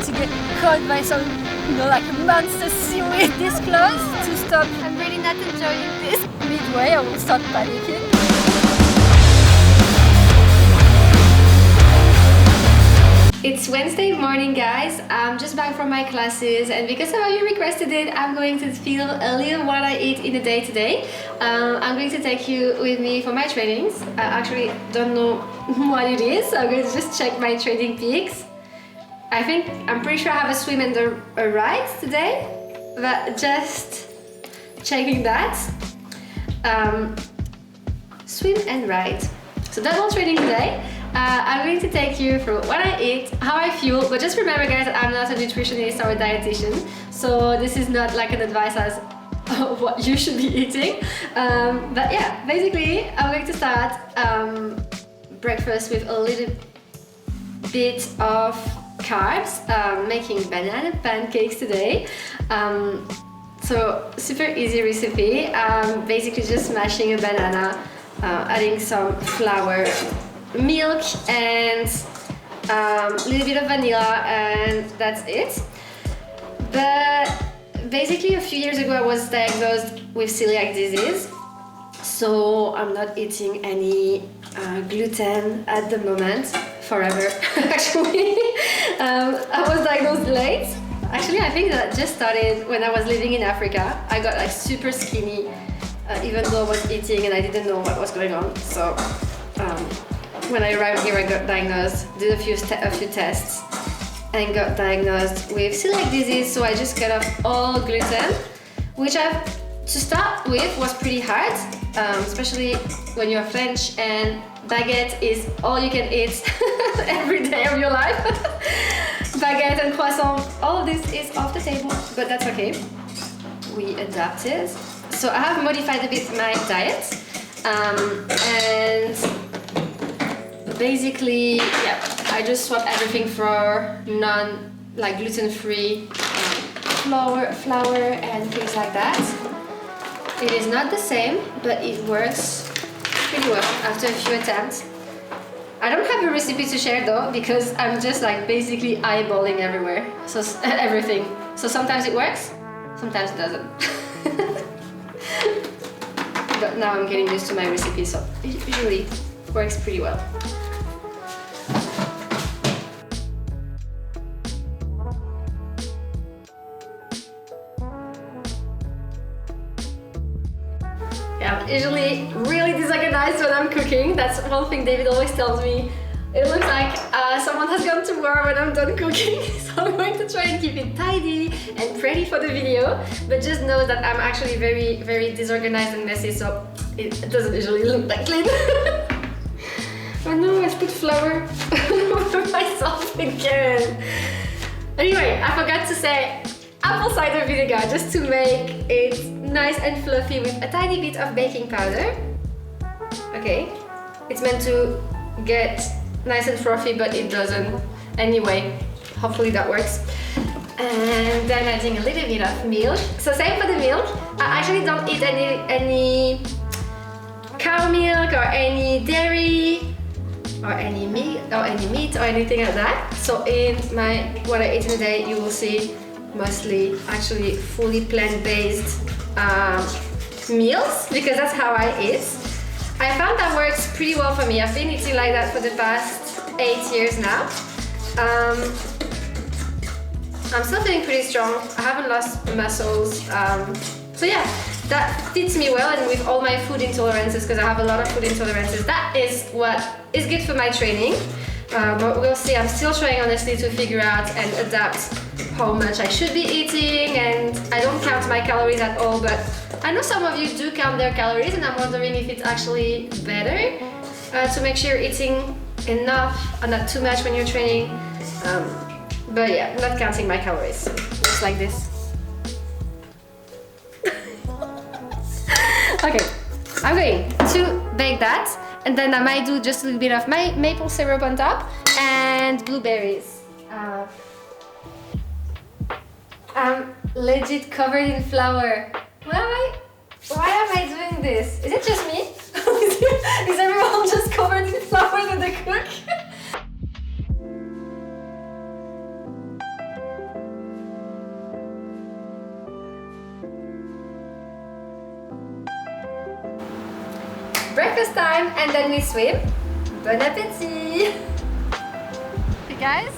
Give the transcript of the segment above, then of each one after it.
to get caught by some, like a monster seaweed this close to stop. I'm really not enjoying this. Midway, I will start panicking. It's Wednesday morning, guys. I'm just back from my classes, and because some of you requested it, I'm going to film a little what I eat in a day today. I'm going to take you with me for my trainings. I actually don't know what it is, so I'm going to just check my training peaks. I'm pretty sure I have a swim and a ride today, but just checking that. Swim and ride. So double training today. I'm going to take you through what I eat, how I fuel, but just remember, guys, that I'm not a nutritionist or a dietitian, so this is not like an advice as what you should be eating. But yeah, basically, I'm going to start breakfast with a little bit of carbs, making banana pancakes today. So super easy recipe. Basically just smashing a banana, adding some flour, milk, and a little bit of vanilla, and that's it. But basically a few years ago I was diagnosed with celiac disease, so I'm not eating any gluten at the moment, forever actually. I was diagnosed late. Actually, I think that just started when I was living in Africa. I got like super skinny, even though I was eating and I didn't know what was going on. So when I arrived here, I got diagnosed, did a few tests, and got diagnosed with celiac disease. So I just cut off all gluten, which to start with was pretty hard, especially when you're French and baguette is all you can eat every day of your life. Baguette and croissant, all of this is off the table, but that's okay. We adapted. So I have modified a bit my diet, and basically, yeah, I just swap everything for gluten-free flour and things like that. It is not the same, but it works pretty well after a few attempts. I don't have a recipe to share though, because I'm just like basically eyeballing everything. So sometimes it works, sometimes it doesn't. But now I'm getting used to my recipe, so it usually works pretty well. Yeah, I'm usually really disorganized when I'm cooking. That's one thing David always tells me. It looks like someone has gone to war when I'm done cooking. So I'm going to try and keep it tidy and pretty for the video. But just know that I'm actually very, very disorganized and messy, so it doesn't usually look that clean. Oh no, I've put flour over myself again. Anyway, I forgot to say apple cider vinegar, just to make it nice and fluffy with a tiny bit of baking powder. Okay, it's meant to get nice and frothy, but it doesn't. Anyway, hopefully that works. And then adding a little bit of milk. So same for the milk. I actually don't eat any cow milk or any dairy or any meat or anything like that. So in what I eat in a day, you will see mostly actually fully plant-based meals, because that's how I eat. I found that works pretty well for me. I've been eating like that for the past 8 years now. I'm still feeling pretty strong. I haven't lost muscles. So yeah, that fits me well, and with all my food intolerances, because I have a lot of food intolerances, that is what is good for my training. But we'll see. I'm still trying honestly to figure out and adapt how much I should be eating, and I don't count my calories at all, but I know some of you do count their calories, and I'm wondering if it's actually better to make sure you're eating enough and not too much when you're training. But yeah, not counting my calories. Just like this. Okay, I'm going to bake that, and then I might do just a little bit of my maple syrup on top and blueberries. I'm legit covered in flour. Why am I doing this? Is it just me? Is everyone just covered in flour when they cook? breakfast time and then we swim. Bon appétit! Hey guys,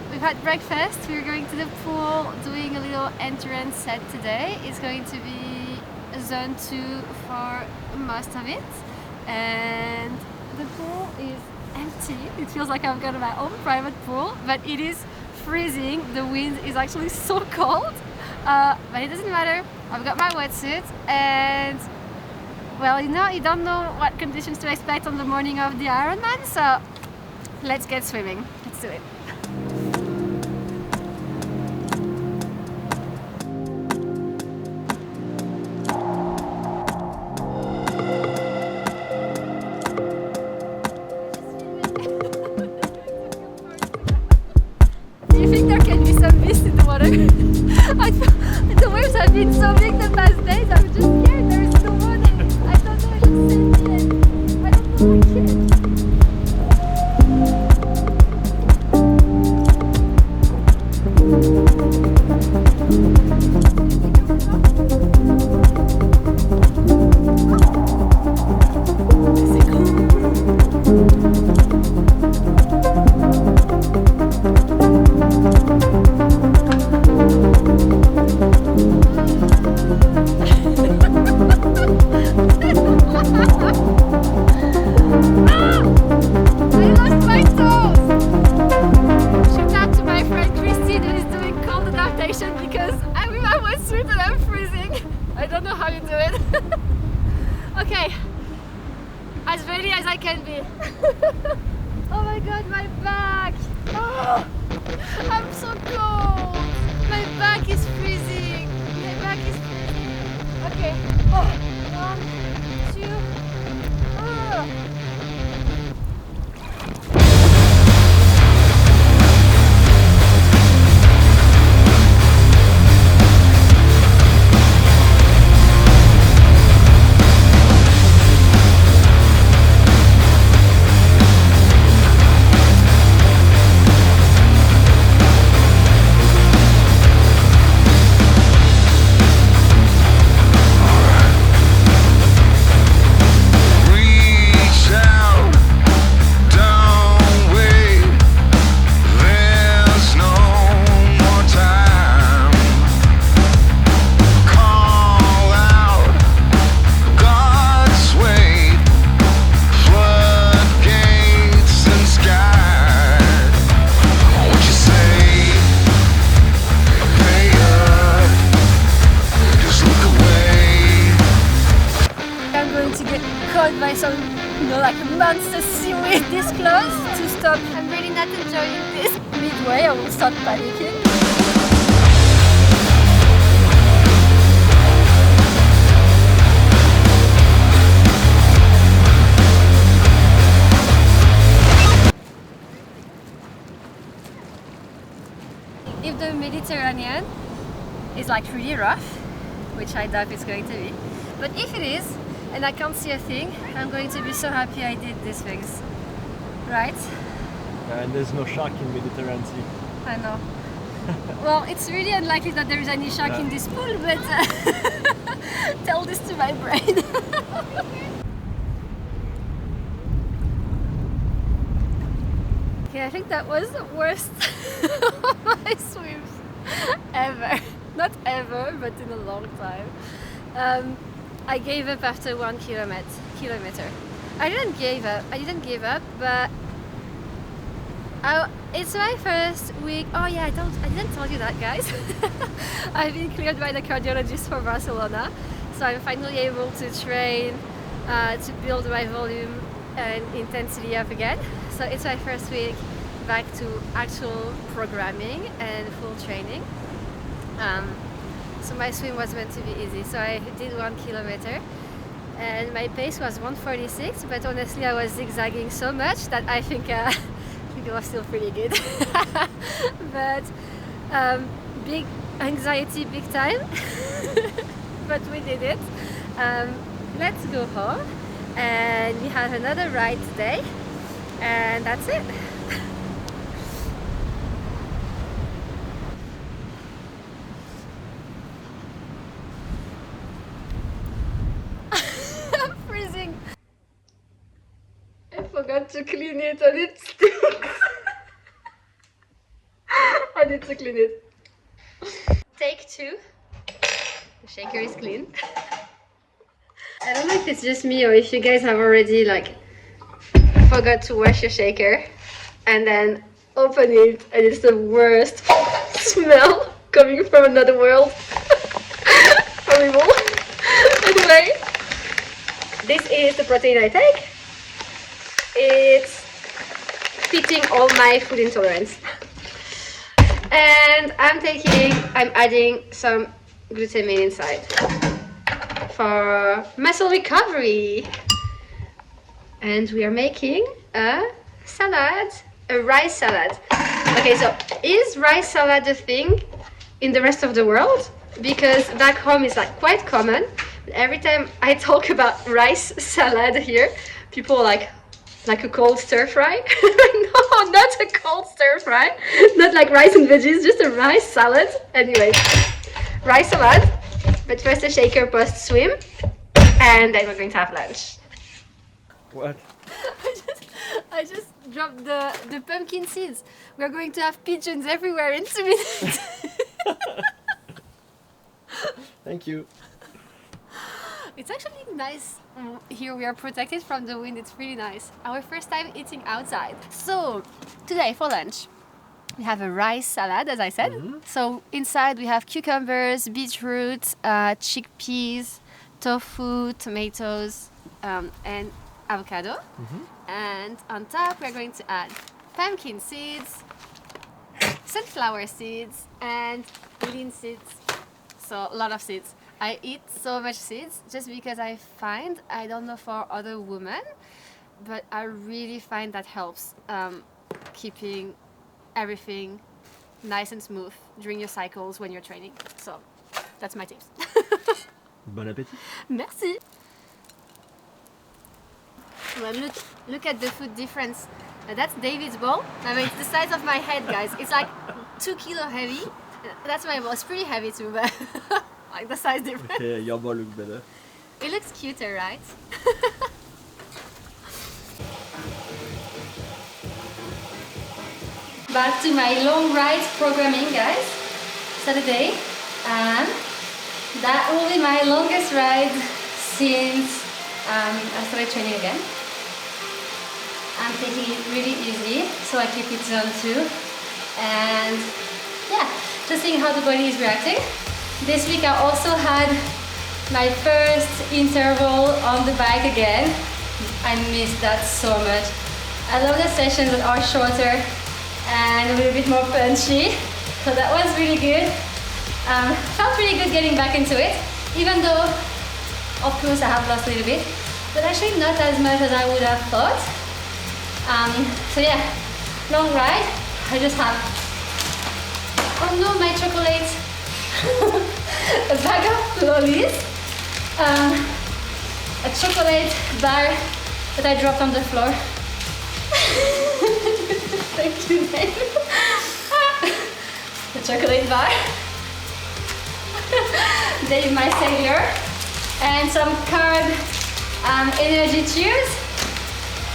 we've had breakfast. We're going to the pool, doing a little endurance set today. It's going to be zone 2 for most of it, and the pool is empty. It feels like I've got my own private pool, but it is freezing. The wind is actually so cold, but it doesn't matter. I've got my wetsuit, and well, you don't know what conditions to expect on the morning of the Ironman, so let's get swimming. Let's do it. Do you think there can be some mist in the water? The waves have been so big the past days, I'm just scared. There is no one. I don't know, just safety and I don't know my kids. Because I'm in my wetsuit and I'm freezing. I don't know how you do it. Okay, as ready as I can be. Oh my god, my back! Oh, I'm so cold. My back is freezing. My back is freezing. Okay. Oh, 1, 2. Oh. By some, like a monster seaweed this close to stop. I'm really not enjoying this. Midway, I will start panicking. If the Mediterranean is like really rough, which I doubt it's going to be, but if it is, and I can't see a thing, I'm going to be so happy I did these things. Right? And there's no shark in Mediterranean Sea. I know. Well, it's really unlikely that there is any shark in this pool, but tell this to my brain. Okay, I think that was the worst of my swims ever. Not ever, but in a long time. I gave up after 1 kilometer. I didn't give up, but it's my first week. Oh yeah, I didn't tell you that, guys. I've been cleared by the cardiologist for Barcelona, so I'm finally able to train to build my volume and intensity up again. So it's my first week back to actual programming and full training. So my swim was meant to be easy, so I did 1 kilometer and my pace was 1:46, but honestly I was zigzagging so much that I think it was still pretty good. But big anxiety, big time. But we did it. Let's go home, and we have another ride today, and that's it. I'm freezing. forgot to clean it and it stinks. I need to clean it. Take 2. The shaker is clean. I don't know if it's just me or if you guys have already like forgot to wash your shaker and then open it and it's the worst smell coming from another world. Horrible. Anyway, this is the protein I take. It's fitting all my food intolerance. And I'm adding some glutamine inside for muscle recovery. And we are making a salad, a rice salad. Okay, so is rice salad a thing in the rest of the world? Because back home it's like quite common. Every time I talk about rice salad here, people are like a cold stir fry? No, not a cold stir fry. Not like rice and veggies, just a rice salad. Anyway, rice salad. But first a shaker post swim, and then we're going to have lunch. What? I just dropped the pumpkin seeds. We're going to have pigeons everywhere in 2 minutes. Thank you. It's actually nice. Here we are protected from the wind. It's really nice. Our first time eating outside. So today for lunch we have a rice salad, as I said. So inside we have cucumbers, beetroot, chickpeas, tofu, tomatoes, and avocado. And on top we're going to add pumpkin seeds, sunflower seeds, and lean seeds. So a lot of seeds. I eat so much seeds just because I don't know for other women, but I really find that helps keeping everything nice and smooth during your cycles when you're training. So that's my tips. Bon appétit. Merci. Well, look at the food difference. That's David's bowl. I mean, it's the size of my head, guys. It's like 2 kilo heavy. That's my bowl. It's pretty heavy too, but like the size difference. Okay, your bowl looks better. It looks cuter, right? Back to my long ride programming, guys. Saturday, and that will be my longest ride since I started training again. I'm taking it really easy, so I keep it zone 2, and yeah, just seeing how the body is reacting. This week I also had my first interval on the bike again. I missed that so much. I love the sessions that are shorter and a little bit more punchy, so that was really good. Felt really good getting back into it, even though of course I have lost a little bit, but actually not as much as I would have thought. So yeah, long ride. I just have, oh no, my chocolate, a bag of lollies, a chocolate bar that I dropped on the floor. Thank you, babe. The chocolate bar, Dave my savior, and some carb energy cheers.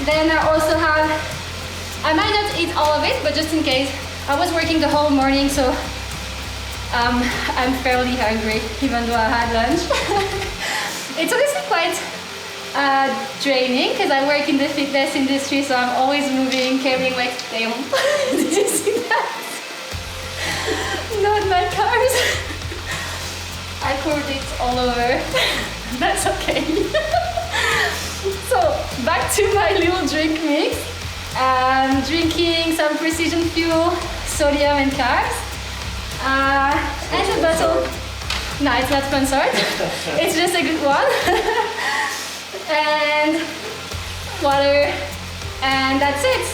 Then I also have, I might not eat all of it, but just in case, I was working the whole morning, so I'm fairly hungry, even though I had lunch. It's honestly quite draining, because I work in the fitness industry, so I'm always moving, carrying weights. Damn, did you see that? Not my cars. I poured it all over. That's okay. So back to my little drink mix. Drinking some Precision Fuel, sodium and carbs, and a bottle. No, it's not sponsored. It's just a good one. And water, and that's it.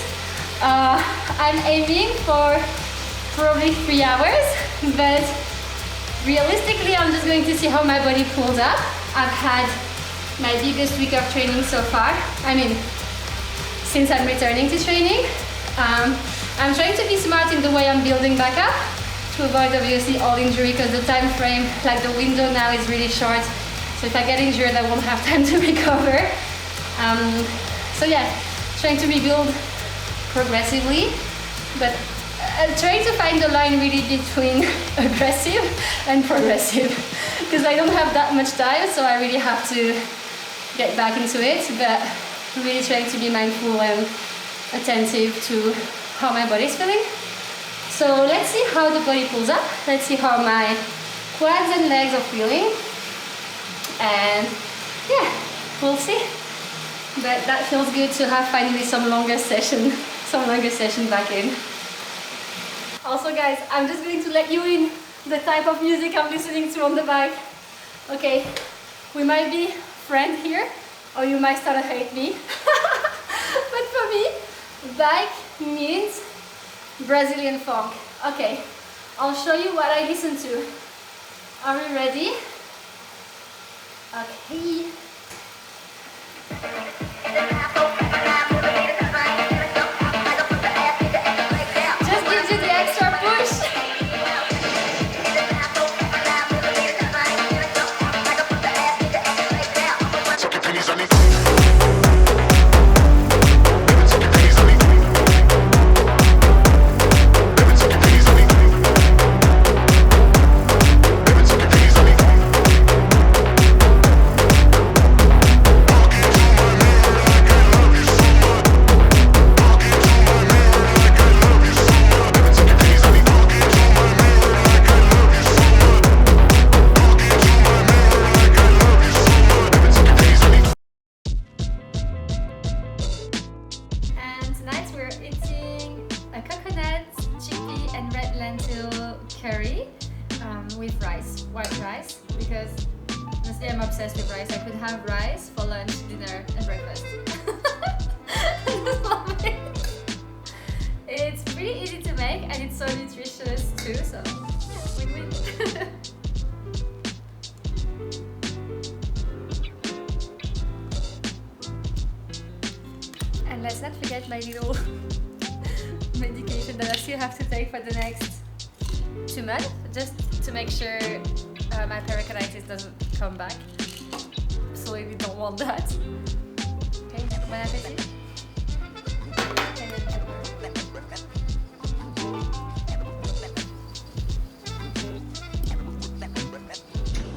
I'm aiming for probably 3 hours, but realistically I'm just going to see how my body pulls up. I've had my biggest week of training so far. I mean, since I'm returning to training. I'm trying to be smart in the way I'm building back up to avoid obviously all injury, because the time frame, like the window now, is really short. So if I get injured, I won't have time to recover. So yeah, trying to rebuild progressively, but trying to find the line really between aggressive and progressive, because I don't have that much time, so I really have to get back into it, but really trying to be mindful and attentive to how my body is feeling. So let's see how the body pulls up. Let's see how my quads and legs are feeling. And yeah, we'll see. But that feels good to have finally some longer session back in. Also guys, I'm just going to let you in the type of music I'm listening to on the bike. Okay, we might be friends here, or you might start to hate me. But for me, bike means Brazilian funk. Okay, I'll show you what I listen to. Are we ready? Okay. Just gives you the extra push. Curry with rice, white rice, because honestly I'm obsessed with rice. I could have rice for lunch, dinner and breakfast. I just love it. It's pretty easy to make and it's so nutritious too, so yeah, win-win. And let's not forget my little medication that I still have to take for the next 2 months, just to make sure my pericarditis doesn't come back. Absolutely don't want that. Okay, bon appetit.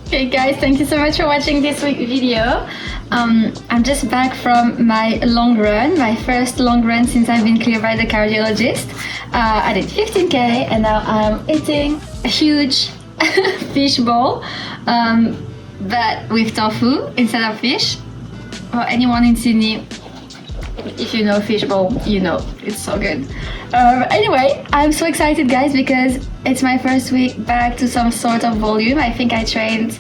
Okay guys, thank you so much for watching this week's video. I'm just back from my long run, my first long run since I've been cleared by the cardiologist. I did 15k and now I'm eating a huge fish bowl, but with tofu instead of fish. For anyone in Sydney, if you know fish bowl, you know it's so good. Anyway, I'm so excited guys because it's my first week back to some sort of volume. I think I trained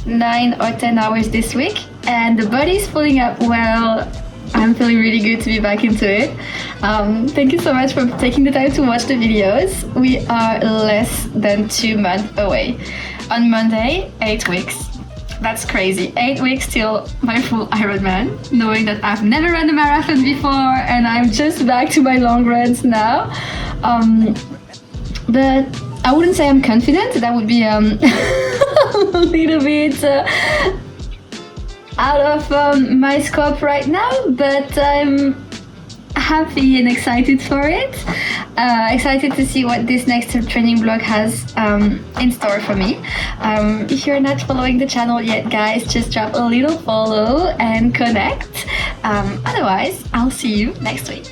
9 or 10 hours this week and the body's pulling up well. I'm feeling really good to be back into it. Thank you so much for taking the time to watch the videos. We are less than 2 months away. On Monday, 8 weeks. That's crazy. 8 weeks till my full Ironman, knowing that I've never run a marathon before and I'm just back to my long runs now. But I wouldn't say I'm confident. That would be a little bit out of my scope right now, but I'm happy and excited for it. Excited to see what this next training block has in store for me. If you're not following the channel yet guys, just drop a little follow and connect. Otherwise, I'll see you next week.